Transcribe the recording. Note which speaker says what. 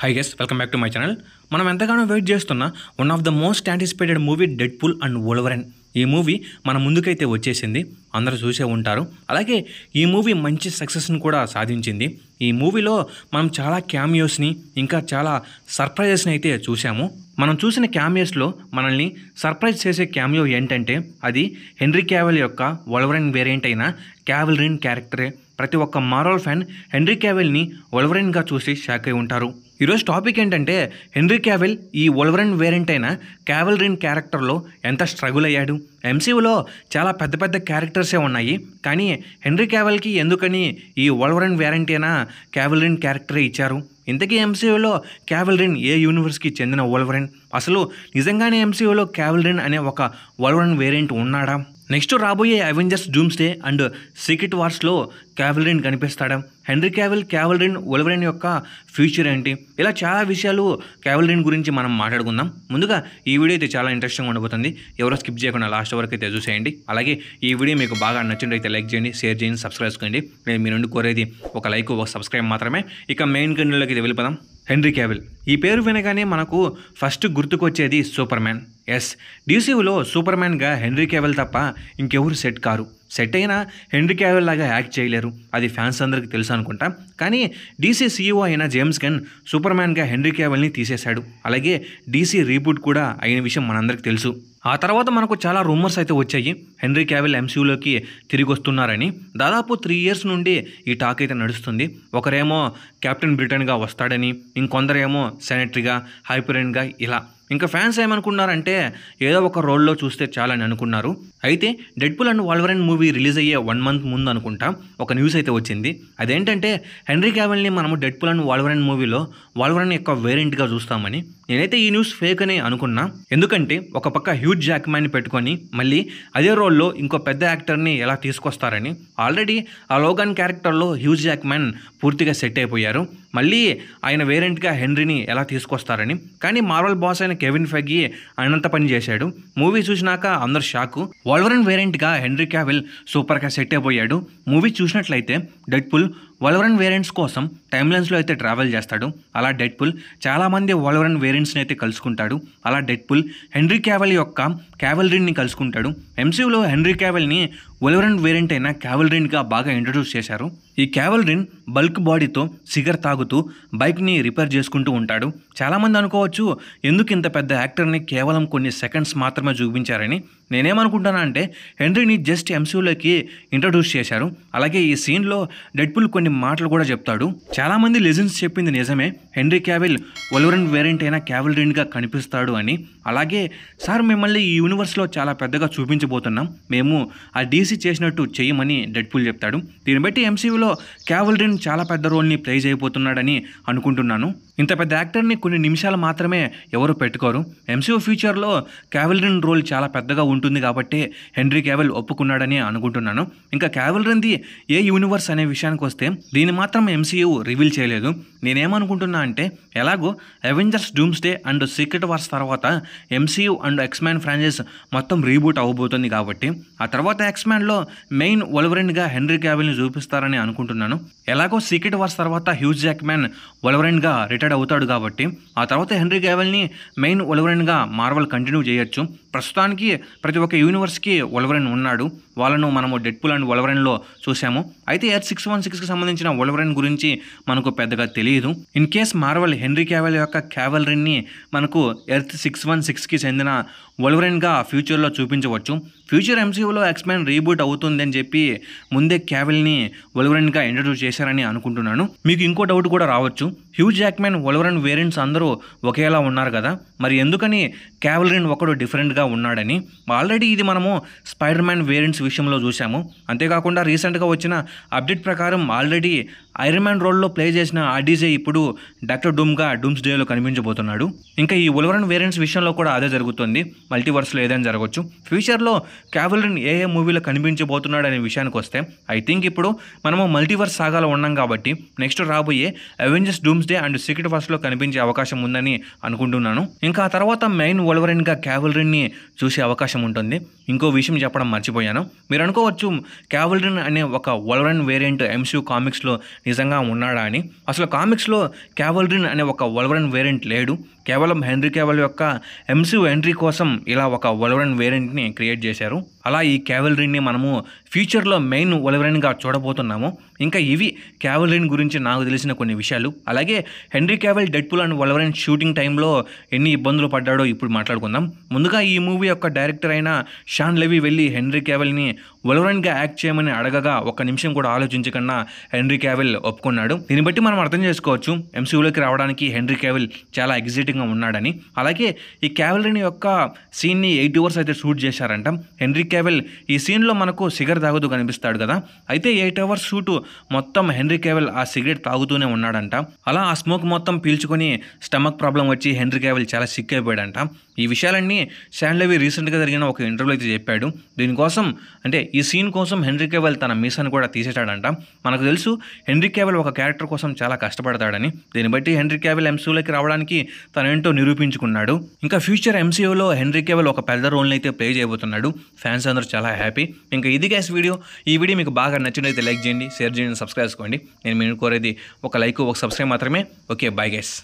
Speaker 1: High guys welcome back to my channel. మనం ఎంతగానో wait చేస్తున్న one of the most anticipated movie Deadpool and Wolverine. ఈ movie మన ముందుకైతే వచ్చేసింది, అందరూ చూసే ఉంటారు. అలాగే ఈ మూవీ మంచి సక్సెస్ని కూడా సాధించింది. ఈ మూవీలో మనం చాలా క్యామియోస్ని ఇంకా చాలా సర్ప్రైజెస్ని అయితే చూసాము. మనం చూసిన క్యామియోస్లో మనల్ని సర్ప్రైజ్ చేసే క్యామియో ఏంటంటే అది హెన్రీ క్యావిల్ యొక్క వోల్వరైన్ వేరియంట్ అయిన క్యావిల్రిన్ క్యారెక్టరే. ప్రతి ఒక్క మార్వెల్ ఫ్యాన్ హెన్రీ క్యావిల్ని వోల్వరైన్గా చూసి షాక్ అయి ఉంటారు. ఈరోజు టాపిక్ ఏంటంటే హెన్రీ క్యావిల్ ఈ వోల్వరైన్ వేరియంట్ అయిన క్యావిల్రిన్ క్యారెక్టర్లో ఎంత స్ట్రగుల్ అయ్యాడు. ఎంసీయూలో చాలా పెద్ద పెద్ద క్యారెక్టర్సే ఉన్నాయి, కానీ హెన్రీ క్యావిల్కి ఎందుకని ఈ వోల్వరైన్ వేరియంట్ అయిన క్యావిల్రిన్ క్యారెక్టరే ఇచ్చారు? ఇంతకీ ఎంసీయూలో క్యావిల్రిన్ ఏ యూనివర్స్కి చెందిన వోల్వరైన్? అసలు నిజంగానే ఎంసీయూలో క్యావిల్రిన్ అనే ఒక వోల్వరైన్ వేరియంట్ ఉన్నాడా? నెక్స్ట్ రాబోయే అవెంజర్స్ డూమ్స్డే అండ్ సీక్రెట్ వార్స్లో క్యావిల్రిన్ కనిపిస్తాడా? హెన్రీ క్యావిల్రిన్ వోల్వరైన్ యొక్క ఫ్యూచర్ ఏంటి? ఇలా చాలా విషయాలు క్యావిల్రిన్ గురించి మనం మాట్లాడుకుందాం. ముందుగా ఈ వీడియో అయితే చాలా ఇంట్రెస్టింగ్గా ఉండబోతుంది. ఎవరో స్కిప్ చేయకుండా లాస్ట్ వరకు అయితే చూసేయండి. అలాగే ఈ వీడియో మీకు బాగా నచ్చినట్లయితే లైక్ చేయండి, షేర్ చేయండి, సబ్స్క్రైబ్ చేసుకోండి. నేను మీ నుండి కోరేది ఒక లైక్, ఒక సబ్స్క్రైబ్ మాత్రమే. ఇక మెయిన్ కంటెంట్లోకి అయితే వెళ్ళిపోదాం. హెన్రీ క్యావిల్ ఈ పేరు వినగానే మనకు ఫస్ట్ గుర్తుకొచ్చేది సూపర్ మ్యాన్. ఎస్, డీసీయూలో సూపర్ మ్యాన్గా హెన్రీ క్యావిల్ తప్ప ఇంకెవరు సెట్ కారు. సెట్ అయినా హెన్రీ క్యావిల్ లాగా యాక్ట్ చేయలేరు, అది ఫ్యాన్స్ అందరికీ తెలుసు అనుకుంటా. కానీ డీసీ సీఈఓ అయిన జేమ్స్ గన్ సూపర్ మ్యాన్గా హెన్రీ క్యావిల్ని తీసేశాడు. అలాగే డీసీ రీబూట్ కూడా అయిన విషయం మనందరికీ తెలుసు. ఆ తర్వాత మనకు చాలా రూమర్స్ అయితే వచ్చాయి హెన్రీ క్యావిల్ ఎంసీయూలోకి తిరిగి వస్తున్నారని. దాదాపు 3 years నుండి ఈ టాక్ అయితే నడుస్తుంది. ఒకరేమో కెప్టెన్ బ్రిటన్గా వస్తాడని, ఇంకొందరేమో సెనేటరీగా, హైపరియన్గా ఇలా. ఇంకా ఫ్యాన్స్ ఏమనుకున్నారంటే ఏదో ఒక రోల్లో చూస్తే చాలని అనుకున్నారు. అయితే డెడ్పూల్ అండ్ వోల్వరైన్ మూవీ రిలీజ్ అయ్యే 1 month ముందు అనుకుంటా ఒక న్యూస్ అయితే వచ్చింది. అదేంటంటే హెన్రీ క్యావిల్ని మనము డెడ్పూల్ అండ్ వోల్వరైన్ మూవీలో వోల్వరైన్ యొక్క వేరియంట్గా చూస్తామని. నేనైతే ఈ న్యూస్ ఫేక్ అని అనుకున్నా, ఎందుకంటే ఒక పక్క హ్యూజ్ జాక్మ్యాన్ని పెట్టుకొని మళ్ళీ అదే రోల్లో ఇంకో పెద్ద యాక్టర్ని ఎలా తీసుకొస్తారని. ఆల్రెడీ ఆ లోగాన్ క్యారెక్టర్లో హ్యూజ్ జాక్మ్యాన్ పూర్తిగా సెట్ అయిపోయారు, మళ్ళీ ఆయన వేరియంట్గా హెన్రీని ఎలా తీసుకొస్తారని. కానీ మార్వెల్ బాస్ అయిన కెవిన్ ఫెగ్గీ అనంత పని చేశాడు. మూవీ చూసినాక అందరు షాకు. వోల్వరైన్ వేరియంట్గా హెన్రీ క్యావిల్ సూపర్గా సెట్ అయిపోయాడు. మూవీ చూసినట్లయితే డెడ్పూల్ వోల్వరైన్ వేరియంట్స్ కోసం టైమ్లైన్స్లో అయితే ట్రావెల్ చేస్తాడు. అలా డెడ్పూల్ చాలామంది వోల్వరైన్ వేరియంట్స్ని అయితే కలుసుకుంటాడు. అలా డెడ్పూల్ హెన్రీ క్యావిల్ యొక్క క్యావిల్రిన్ని కలుసుకుంటాడు. ఎంసీయూలో హెన్రీ క్యావిల్ని వోల్వరైన్ వేరియంట్ అయిన క్యావిల్రిన్గా బాగా ఇంట్రడ్యూస్ చేశారు. ఈ క్యావిల్రిన్ బల్క్ బాడీతో సిగర్ తాగుతూ బైక్ని రిపేర్ చేసుకుంటూ ఉంటాడు. చాలామంది అనుకోవచ్చు ఎందుకు ఇంత పెద్ద యాక్టర్ని కేవలం కొన్ని సెకండ్స్ మాత్రమే చూపించారని. నేనేమనుకుంటానా అంటే హెన్రీని జస్ట్ ఎంసీయూలోకి ఇంట్రడ్యూస్ చేశారు. అలాగే ఈ సీన్లో డెడ్పూల్ కొన్ని మాటలు కూడా చెప్తాడు. చాలామంది లెజెండ్స్ చెప్పింది నిజమే, హెన్రీ క్యావిల్ వోల్వరైన్ వేరియంట్ అయిన క్యావిల్రిన్గా కనిపిస్తాడు అని. అలాగే సార్ మిమ్మల్ని ఈ యూనివర్స్లో చాలా పెద్దగా చూపించబోతున్నాం, మేము ఆ డీసీ చేసినట్టు చేయమని డెడ్పూల్ చెప్తాడు. దీన్ని బట్టి ఎంసీయూలో క్యావిల్రిన్ చాలా పెద్ద రోల్ని ప్లే చేయబోతున్నాడని అనుకుంటున్నాను. ఇంత పెద్ద యాక్టర్ని కొన్ని నిమిషాలు మాత్రమే ఎవరు పెట్టుకోరు. ఎంసీయూ ఫ్యూచర్లో క్యావిల్రిన్ రోల్ చాలా పెద్దగా ఉంటుంది కాబట్టి హెన్రీ క్యావిల్ ఒప్పుకున్నాడని అనుకుంటున్నాను. ఇంకా క్యావిల్రిన్ది ఏ యూనివర్స్ అనే విషయానికి వస్తే దీన్ని మాత్రం ఎంసీయూ రివీల్ చేయలేదు. నేనేమనుకుంటున్నా అంటే ఎలాగో Avengers Doomsday and secret wars తర్వాత ఎంసీయూ అండ్ ఎక్స్మ్యాన్ ఫ్రాంచైజ్ మొత్తం రీబూట్ అవ్వబోతుంది కాబట్టి ఆ తర్వాత ఎక్స్మ్యాన్లో మెయిన్ వోల్వరైన్గా హెన్రీ క్యావిల్ని చూపిస్తారని అనుకుంటున్నాను. ఎలాగో సీక్రెట్ వార్స్ తర్వాత హ్యూజ్ జాక్మ్యాన్ వోల్వరైన్గా రిటైర్డ్ అవుతాడు కాబట్టి ఆ తర్వాత హెన్రీ క్యావిల్ని మెయిన్ వోల్వరైన్గా మార్వెల్ కంటిన్యూ చేయొచ్చు. ప్రస్తుతానికి ప్రతి ఒక్క యూనివర్స్కి వోల్వరైన్ ఉన్నాడు, వాళ్ళను మనము డెడ్పూల్ అండ్ వోల్వరైన్లో చూసాము. అయితే ఎర్త్ 616కి సంబంధించిన వోల్వరైన్ గురించి మనకు పెద్దగా తెలియదు. In case Marvel henry Cavill యొక్క క్యావిల్రిన్ని మనకు ఎర్త్ 616కి చెందిన వోల్వరైన్గా ఫ్యూచర్లో చూపించవచ్చు. ఫ్యూచర్ ఎంసీయూలో ఎక్స్మ్యాన్ రీబూట్ అవుతుంది అని చెప్పి ముందే క్యావిల్ని వోల్వరైన్గా ఇంట్రడ్యూస్ చేశారని అనుకుంటున్నాను. మీకు ఇంకో డౌట్ కూడా రావచ్చు, హ్యూజ్ జాక్మ్యాన్ వోల్వరైన్ వేరియంట్స్ అందరూ ఒకేలా ఉన్నారు కదా, మరి ఎందుకని క్యావిల్రిన్ ఒకడు డిఫరెంట్గా ఉన్నాడని. ఆల్రెడీ ఇది మనము స్పైడర్ మ్యాన్ వేరియంట్స్ విషయంలో చూసాము. అంతేకాకుండా రీసెంట్గా వచ్చిన అప్డేట్ ప్రకారం ఆల్రెడీ ఐరన్ మ్యాన్ రోల్లో ప్లే చేసిన ఆర్డీజే ఇప్పుడు డాక్టర్ డూమ్గా డూమ్స్డేలో కనిపించబోతున్నాడు. ఇంకా ఈ వోల్వరైన్ వేరియంట్స్ విషయంలో కూడా అదే జరుగుతుంది. మల్టీవర్స్లో ఏదైనా జరగవచ్చు. ఫ్యూచర్లో క్యావెలిన్ ఏ మూవీలో కనిపించబోతున్నాడు అనే విషయానికి వస్తే ఐ థింక్ ఇప్పుడు మనము మల్టీవర్స్ సాగాలో ఉన్నాం కాబట్టి నెక్స్ట్ రాబోయే అవెంజర్స్ డూమ్స్డే అండ్ సీక్రెట్ వార్స్లో కనిపించే అవకాశం ఉందని అనుకుంటున్నాను. ఇంకా ఆ తర్వాత మెయిన్ వోల్వరిన్గా క్యావెలిన్ని చూసే అవకాశం ఉంటుంది. ఇంకో విషయం చెప్పడం మర్చిపోయాను. మీరు అనుకోవచ్చు క్యావెలిన్ అనే ఒక వోల్వరిన్ వేరియంట్ ఎంసీయూ కామిక్స్లో నిజంగా ఉన్నాడా అని. అసలు కామిక్స్లో క్యావెలిన్ అనే ఒక వోల్వరిన్ వేరియంట్ లేడు. కేవలం హెన్రీ క్యావిల్ యొక్క ఎంసీయూ ఎంట్రీ కోసం ఇలా ఒక వోల్వరిన్ వేరియంట్ని క్రియేట్ చేశారు. అలా ఈ క్యావెలిన్ని మనము ఫ్యూచర్లో మెయిన్ వోల్వరిన్గా చూడబోతున్నాము. ఇంకా ఇవి క్యావెలిన్ గురించి నాకు తెలిసిన కొన్ని విషయాలు. అలాగే Henry Cavill Deadpool and Wolverine shooting టైంలో ఎన్ని ఇబ్బందులు పడ్డాడో ఇప్పుడు మాట్లాడుకుందాం. ముందుగా ఈ మూవీ యొక్క డైరెక్టర్ అయిన షాన్ లెవీ వెళ్ళి హెన్రీ క్యావిల్ని వోల్వరిన్గా యాక్ట్ చేయమని అడగగా ఒక్క నిమిషం కూడా ఆలోచించకుండా హెన్రీ క్యావిల్ ఒప్పుకున్నాడు. దీన్ని బట్టి మనం అర్థం చేసుకోవచ్చు ఎంసీయూలోకి రావడానికి హెన్రీ క్యావిల్ చాలా ఎగ్జైటింగ్గా ఉన్నాడని. అలాగే ఈ క్యావెలిన్ యొక్క సీన్ని 8 hours అయితే షూట్ చేశారంట. హెన్రీ క్యావిల్ ఈ సీన్లో మనకు సిగరెట్ తాగుతూ కనిపిస్తాడు కదా, అయితే 8 hours షూటు మొత్తం హెన్రీ క్యావిల్ ఆ సిగరెట్ తాగుతూనే ఉన్నాడంట. అలా ఆ స్మోక్ మొత్తం పీల్చుకొని స్టమక్ ప్రాబ్లం వచ్చి హెన్రీ క్యావిల్ చాలా సిక్ అయిపోయాడంట. ఈ విషయాలన్నీ షాన్ లెవీ రీసెంట్గా జరిగిన ఒక ఇంటర్వ్యూలో అయితే చెప్పాడు. దీనికోసం అంటే ఈ సీన్ కోసం హెన్రీ క్యావిల్ తన మీసాన్ని కూడా తీసేశాడంట. మనకు తెలుసు హెన్రీ క్యావిల్ ఒక క్యారెక్టర్ కోసం చాలా కష్టపడతాడని. దీన్ని బట్టి హెన్రీ క్యావిల్ ఎంసీయూలోకి రావడానికి తనేంటో నిరూపించుకున్నాడు. ఇంకా ఫ్యూచర్ ఎంసీయూలో హెన్రీ క్యావిల్ ఒక పెద్ద రోల్ని అయితే ప్లే చేయబోతున్నాడు. ఫ్యాన్స్ అందరూ చాలా హ్యాపీ. ఇంకా ఇది గ్యాస్ వీడియో. ఈ వీడియో మీకు బాగా నచ్చినట్లయితే లైక్ చేయండి, షేర్ చేయండి, సబ్స్క్రైబ్ చేసుకోండి. నేను మీరు కోరేది ఒక లైక్, ఒక సబ్స్క్రైబ్ మాత్రమే. Okay, bye guys.